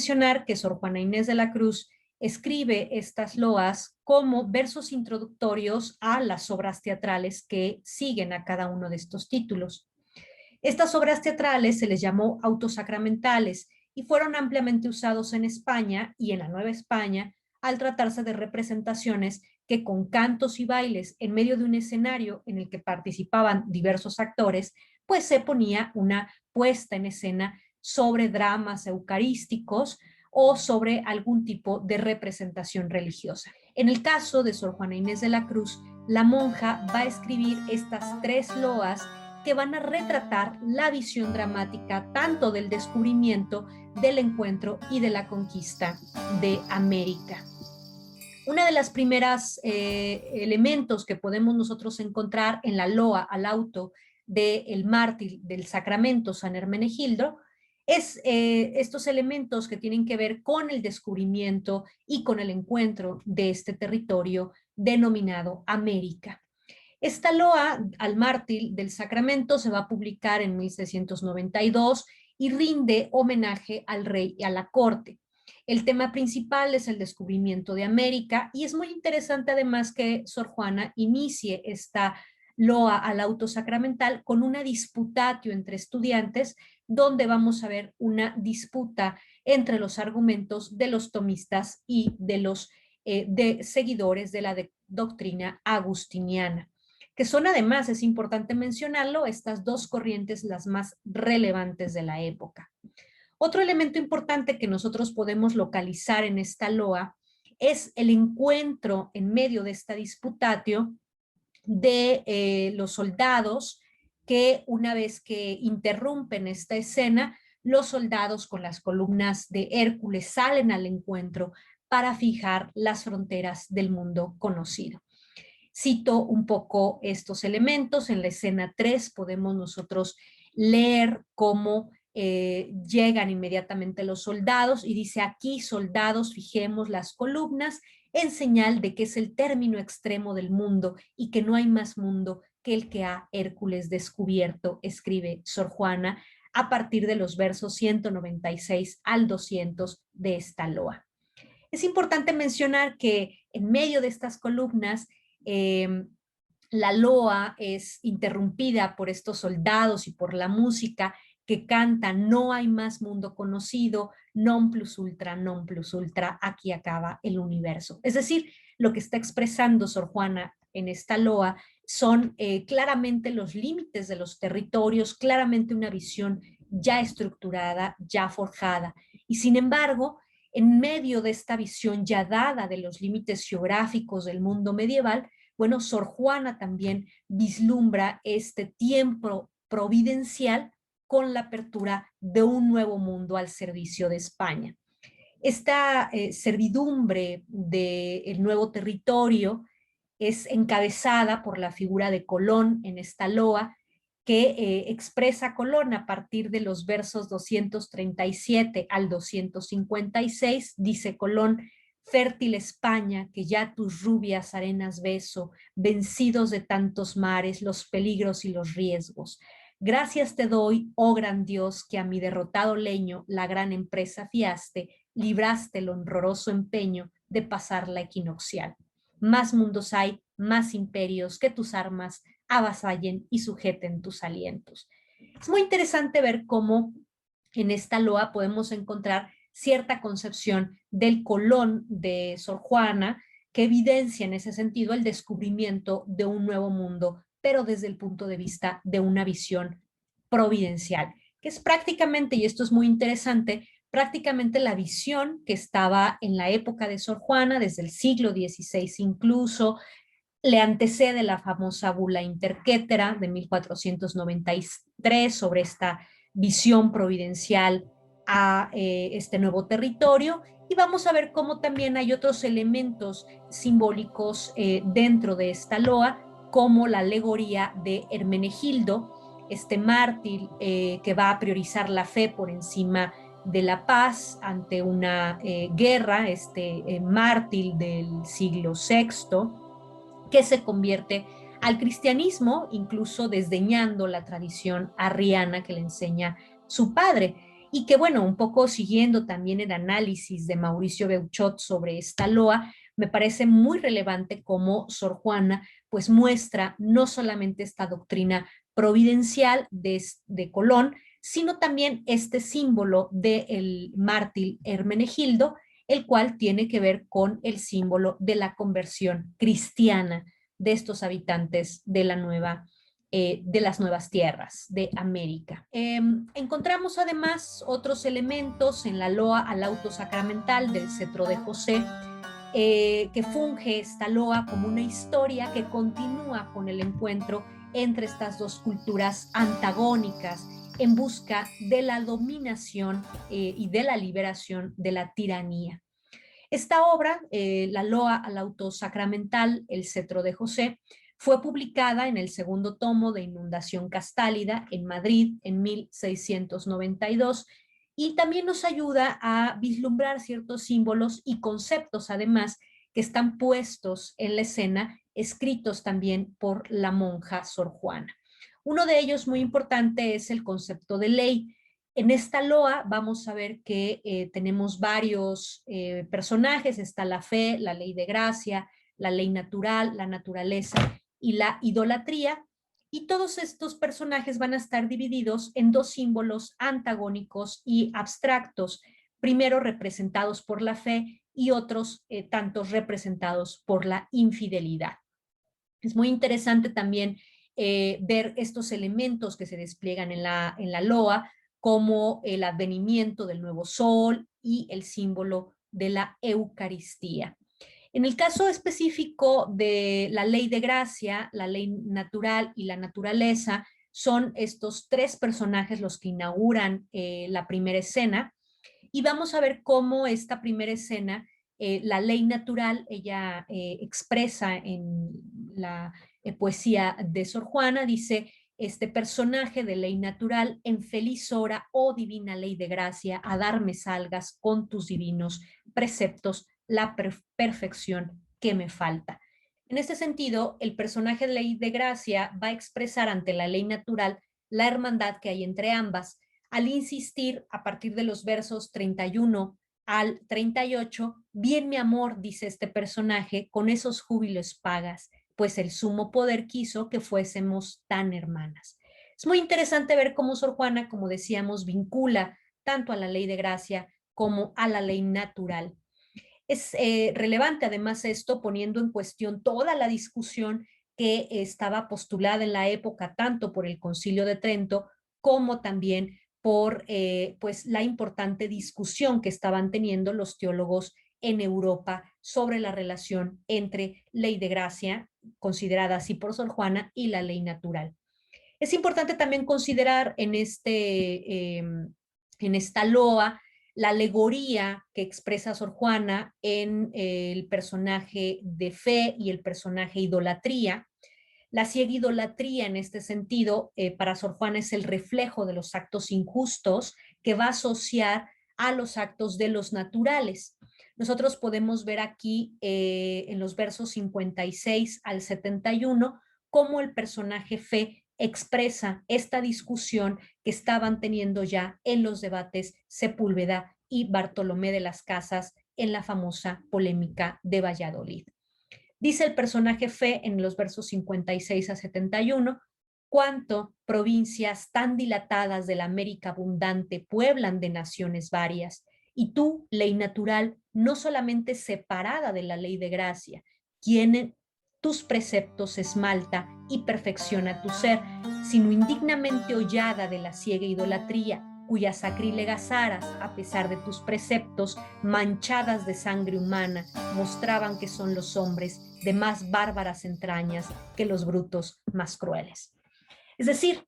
mencionar que Sor Juana Inés de la Cruz escribe estas loas como versos introductorios a las obras teatrales que siguen a cada uno de estos títulos. Estas obras teatrales se les llamó autosacramentales y fueron ampliamente usados en España y en la Nueva España al tratarse de representaciones que con cantos y bailes en medio de un escenario en el que participaban diversos actores, pues se ponía una puesta en escena sobre dramas eucarísticos o sobre algún tipo de representación religiosa. En el caso de Sor Juana Inés de la Cruz, la monja va a escribir estas 3 loas que van a retratar la visión dramática tanto del descubrimiento, del encuentro y de la conquista de América. Una de las primeras elementos que podemos nosotros encontrar en la loa al auto del mártir del Sacramento, San Hermenegildo, es estos elementos que tienen que ver con el descubrimiento y con el encuentro de este territorio denominado América. Esta loa al mártir del Sacramento se va a publicar en 1692 y rinde homenaje al rey y a la corte. El tema principal es el descubrimiento de América y es muy interesante además que Sor Juana inicie esta loa al auto sacramental con una disputatio entre estudiantes donde vamos a ver una disputa entre los argumentos de los tomistas y de los seguidores de la doctrina agustiniana, que son además, es importante mencionarlo, estas 2 corrientes las más relevantes de la época. Otro elemento importante que nosotros podemos localizar en esta loa es el encuentro en medio de esta disputatio de los soldados que una vez que interrumpen esta escena, los soldados con las columnas de Hércules salen al encuentro para fijar las fronteras del mundo conocido. Cito un poco estos elementos. En la escena 3 podemos nosotros leer cómo llegan inmediatamente los soldados y dice: aquí, soldados, fijemos las columnas en señal de que es el término extremo del mundo y que no hay más mundo que el que ha Hércules descubierto, escribe Sor Juana a partir de los versos 196 al 200 de esta loa. Es importante mencionar que en medio de estas columnas la loa es interrumpida por estos soldados y por la música que canta: no hay más mundo conocido, non plus ultra, aquí acaba el universo. Es decir, lo que está expresando Sor Juana en esta loa son claramente los límites de los territorios, claramente una visión ya estructurada, ya forjada. Y sin embargo, en medio de esta visión ya dada de los límites geográficos del mundo medieval, bueno, Sor Juana también vislumbra este tiempo providencial con la apertura de un nuevo mundo al servicio de España. Esta servidumbre del nuevo territorio es encabezada por la figura de Colón en esta loa, que expresa a Colón a partir de los versos 237 al 256. Dice Colón: fértil España, que ya tus rubias arenas beso, vencidos de tantos mares, los peligros y los riesgos. Gracias te doy, oh gran Dios, que a mi derrotado leño la gran empresa fiaste, libraste el honroso empeño de pasar la equinoccial. Más mundos hay, más imperios, que tus armas avasallen y sujeten tus alientos. Es muy interesante ver cómo en esta loa podemos encontrar cierta concepción del Colón de Sor Juana que evidencia en ese sentido el descubrimiento de un nuevo mundo, pero desde el punto de vista de una visión providencial, que es prácticamente, y esto es muy interesante, prácticamente la visión que estaba en la época de Sor Juana, desde el siglo XVI incluso, le antecede la famosa bula Interquetera de 1493 sobre esta visión providencial a este nuevo territorio, y vamos a ver cómo también hay otros elementos simbólicos dentro de esta loa, como la alegoría de Hermenegildo, este mártir que va a priorizar la fe por encima de la paz ante una guerra, este mártir del siglo VI, que se convierte al cristianismo, incluso desdeñando la tradición arriana que le enseña su padre. y que bueno, un poco siguiendo también el análisis de Mauricio Beuchot sobre esta loa, me parece muy relevante cómo Sor Juana pues muestra no solamente esta doctrina providencial de Colón, sino también este símbolo del mártir Hermenegildo, el cual tiene que ver con el símbolo de la conversión cristiana de estos habitantes de las nuevas tierras de América. Encontramos además otros elementos en la loa al auto sacramental del cetro de José, que funge esta loa como una historia que continúa con el encuentro entre estas dos culturas antagónicas en busca de la dominación y de la liberación de la tiranía. Esta obra, la loa al auto sacramental, el cetro de José, fue publicada en el segundo tomo de Inundación Castálida en Madrid en 1692 y también nos ayuda a vislumbrar ciertos símbolos y conceptos, además, que están puestos en la escena, escritos también por la monja Sor Juana. Uno de ellos muy importante es el concepto de ley. En esta loa vamos a ver que tenemos varios personajes, está la fe, la ley de gracia, la ley natural, la naturaleza y la idolatría, y todos estos personajes van a estar divididos en dos símbolos antagónicos y abstractos, primero representados por la fe y otros tantos representados por la infidelidad. Es muy interesante también ver estos elementos que se despliegan en la loa, como el advenimiento del nuevo sol y el símbolo de la Eucaristía. En el caso específico de la ley de gracia, la ley natural y la naturaleza, son estos tres personajes los que inauguran la primera escena, y vamos a ver cómo esta primera escena, la ley natural, ella expresa en la poesía de Sor Juana, dice: este personaje de ley natural, en feliz hora, oh divina ley de gracia, a darme salgas con tus divinos preceptos la perfección que me falta. En este sentido, el personaje de ley de gracia va a expresar ante la ley natural la hermandad que hay entre ambas, al insistir a partir de los versos 31 al 38, bien mi amor, dice este personaje, con esos júbilos pagas, pues el sumo poder quiso que fuésemos tan hermanas. Es muy interesante ver cómo Sor Juana, como decíamos, vincula tanto a la ley de gracia como a la ley natural. Es relevante además esto poniendo en cuestión toda la discusión que estaba postulada en la época tanto por el Concilio de Trento como también por pues la importante discusión que estaban teniendo los teólogos en Europa sobre la relación entre ley de gracia, considerada así por Sor Juana, y la ley natural. Es importante también considerar en esta loa la alegoría que expresa Sor Juana en el personaje de fe y el personaje idolatría. La ciega idolatría en este sentido para Sor Juana es el reflejo de los actos injustos que va a asociar a los actos de los naturales. Nosotros podemos ver aquí en los versos 56 al 71 cómo el personaje fe expresa esta discusión que estaban teniendo ya en los debates Sepúlveda y Bartolomé de las Casas en la famosa polémica de Valladolid. Dice el personaje fe en los versos 56 a 71, cuánto provincias tan dilatadas de la América abundante pueblan de naciones varias, y tú, ley natural, no solamente separada de la ley de gracia, quien tus preceptos esmalta y perfecciona tu ser, sino indignamente hollada de la ciega idolatría, cuyas sacrílegas aras, a pesar de tus preceptos, manchadas de sangre humana, mostraban que son los hombres de más bárbaras entrañas que los brutos más crueles. Es decir,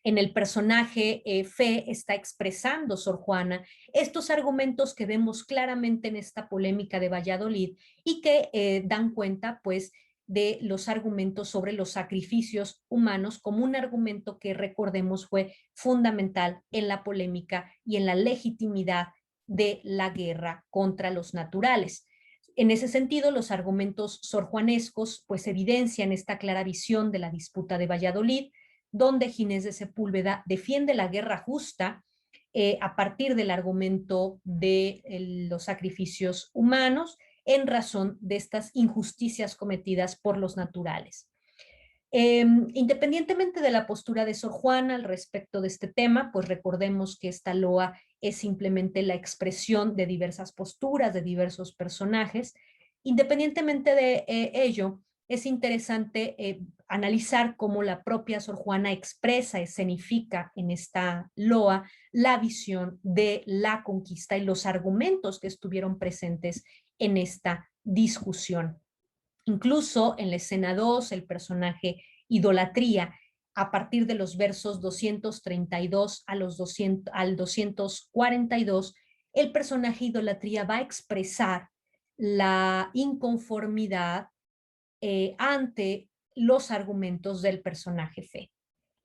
en el personaje Fe está expresando Sor Juana estos argumentos que vemos claramente en esta polémica de Valladolid y que dan cuenta pues de los argumentos sobre los sacrificios humanos como un argumento que recordemos fue fundamental en la polémica y en la legitimidad de la guerra contra los naturales. En ese sentido, los argumentos sorjuanescos pues evidencian esta clara visión de la disputa de Valladolid, donde Ginés de Sepúlveda defiende la guerra justa a partir del argumento de los sacrificios humanos en razón de estas injusticias cometidas por los naturales. Independientemente de la postura de Sor Juana al respecto de este tema, pues recordemos que esta loa es simplemente la expresión de diversas posturas, de diversos personajes. Independientemente de ello, es interesante analizar cómo la propia Sor Juana expresa, escenifica en esta loa la visión de la conquista y los argumentos que estuvieron presentes en esta discusión. Incluso en la escena 2, el personaje idolatría, a partir de los versos 232 a los 200, al 242, el personaje idolatría va a expresar la inconformidad ante los argumentos del personaje fe.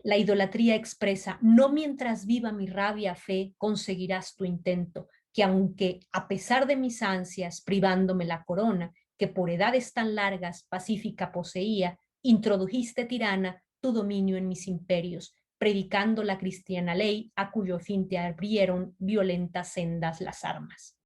La idolatría expresa: no mientras viva mi rabia, fe, conseguirás tu intento, que aunque a pesar de mis ansias, privándome la corona, que por edades tan largas pacífica poseía, introdujiste, tirana, tu dominio en mis imperios, predicando la cristiana ley, a cuyo fin te abrieron violentas sendas las armas.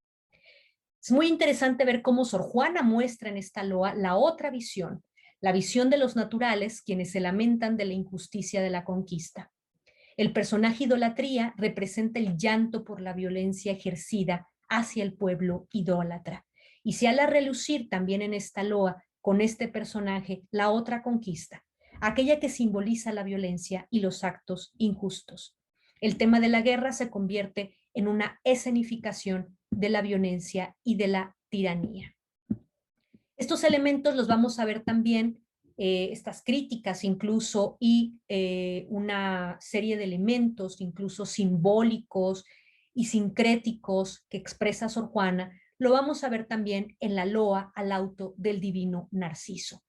Es muy interesante ver cómo Sor Juana muestra en esta loa la otra visión, la visión de los naturales, quienes se lamentan de la injusticia de la conquista. El personaje idolatría representa el llanto por la violencia ejercida hacia el pueblo idólatra. Y se hará relucir también en esta loa, con este personaje, la otra conquista, aquella que simboliza la violencia y los actos injustos. El tema de la guerra se convierte en una escenificación de la violencia y de la tiranía. Estos elementos los vamos a ver también, estas críticas incluso, y una serie de elementos incluso simbólicos y sincréticos que expresa Sor Juana, lo vamos a ver también en la loa al auto del divino Narciso.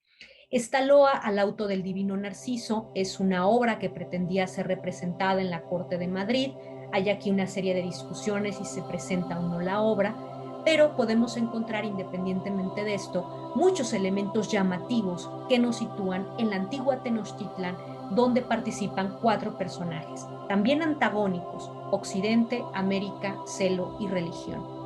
Esta loa al auto del divino Narciso es una obra que pretendía ser representada en la corte de Madrid. Hay aquí una serie de discusiones si se presenta o no la obra, pero podemos encontrar, independientemente de esto, muchos elementos llamativos que nos sitúan en la antigua Tenochtitlan, donde participan 4 personajes, también antagónicos: Occidente, América, celo y religión.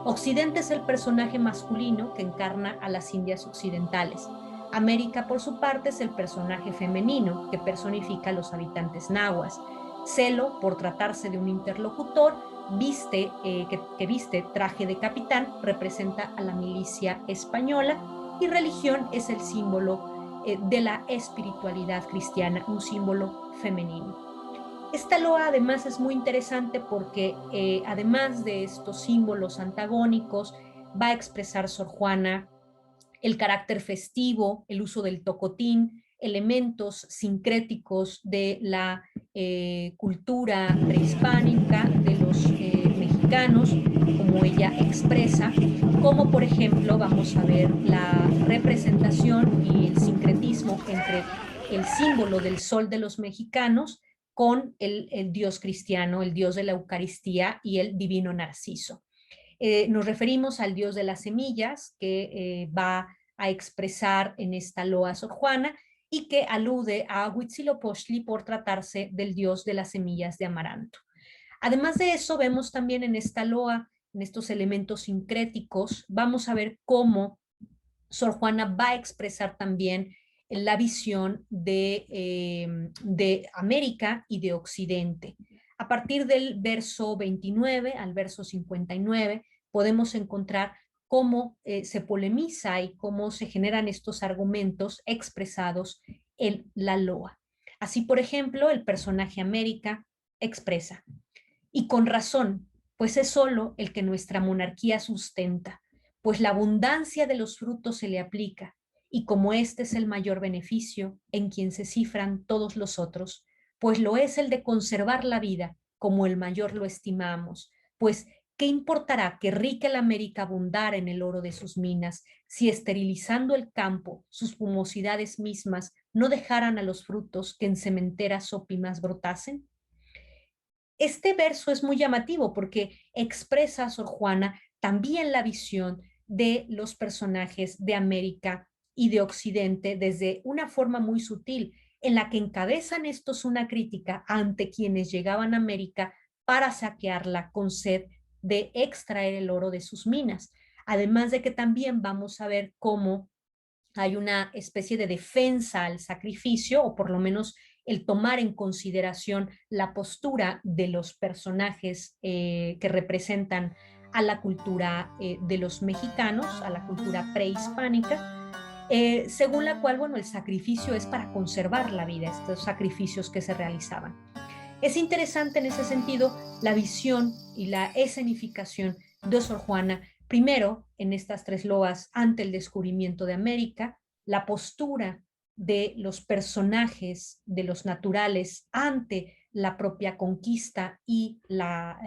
Occidente es el personaje masculino que encarna a las Indias occidentales. América, por su parte, es el personaje femenino que personifica a los habitantes nahuas. Celo, por tratarse de un interlocutor, que viste traje de capitán, representa a la milicia española, y religión es el símbolo de la espiritualidad cristiana, un símbolo femenino. Esta loa además es muy interesante porque además de estos símbolos antagónicos, va a expresar Sor Juana el carácter festivo, el uso del tocotín, elementos sincréticos de la cultura prehispánica de los mexicanos, como ella expresa, como por ejemplo vamos a ver la representación y el sincretismo entre el símbolo del sol de los mexicanos con el dios cristiano, el dios de la Eucaristía y el divino Narciso. Nos referimos al dios de las semillas, que va a expresar en esta loa Sor Juana, y que alude a Huitzilopochtli por tratarse del dios de las semillas de amaranto. Además de eso, vemos también en esta loa, en estos elementos sincréticos, vamos a ver cómo Sor Juana va a expresar también la visión de América y de Occidente. A partir del verso 29 al verso 59 podemos encontrar cómo se polemiza y cómo se generan estos argumentos expresados en la loa. Así, por ejemplo, el personaje América expresa: y con razón, pues es solo el que nuestra monarquía sustenta, pues la abundancia de los frutos se le aplica, y como este es el mayor beneficio en quien se cifran todos los otros, pues lo es el de conservar la vida, como el mayor lo estimamos, pues ¿qué importará que rica la América abundara en el oro de sus minas, si esterilizando el campo, sus fumosidades mismas no dejaran a los frutos que en cementeras ópimas brotasen? Este verso es muy llamativo porque expresa a Sor Juana también la visión de los personajes de América y de Occidente desde una forma muy sutil, en la que encabezan estos una crítica ante quienes llegaban a América para saquearla con sed de extraer el oro de sus minas. Además de que también vamos a ver cómo hay una especie de defensa al sacrificio, o por lo menos el tomar en consideración la postura de los personajes que representan a la cultura de los mexicanos, a la cultura prehispánica, según la cual, bueno, el sacrificio es para conservar la vida, estos sacrificios que se realizaban. Es interesante en ese sentido la visión y la escenificación de Sor Juana, primero en estas tres loas ante el descubrimiento de América, la postura de los personajes, de los naturales ante la propia conquista y la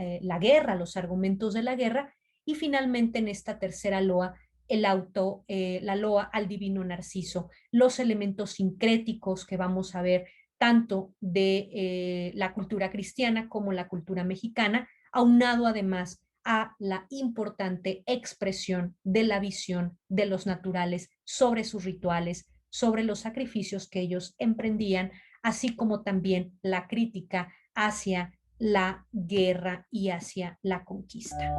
guerra, los argumentos de la guerra, y finalmente en esta tercera loa, la loa al divino Narciso, los elementos sincréticos que vamos a ver tanto de la cultura cristiana como la cultura mexicana, aunado además a la importante expresión de la visión de los naturales sobre sus rituales, sobre los sacrificios que ellos emprendían, así como también la crítica hacia la guerra y hacia la conquista.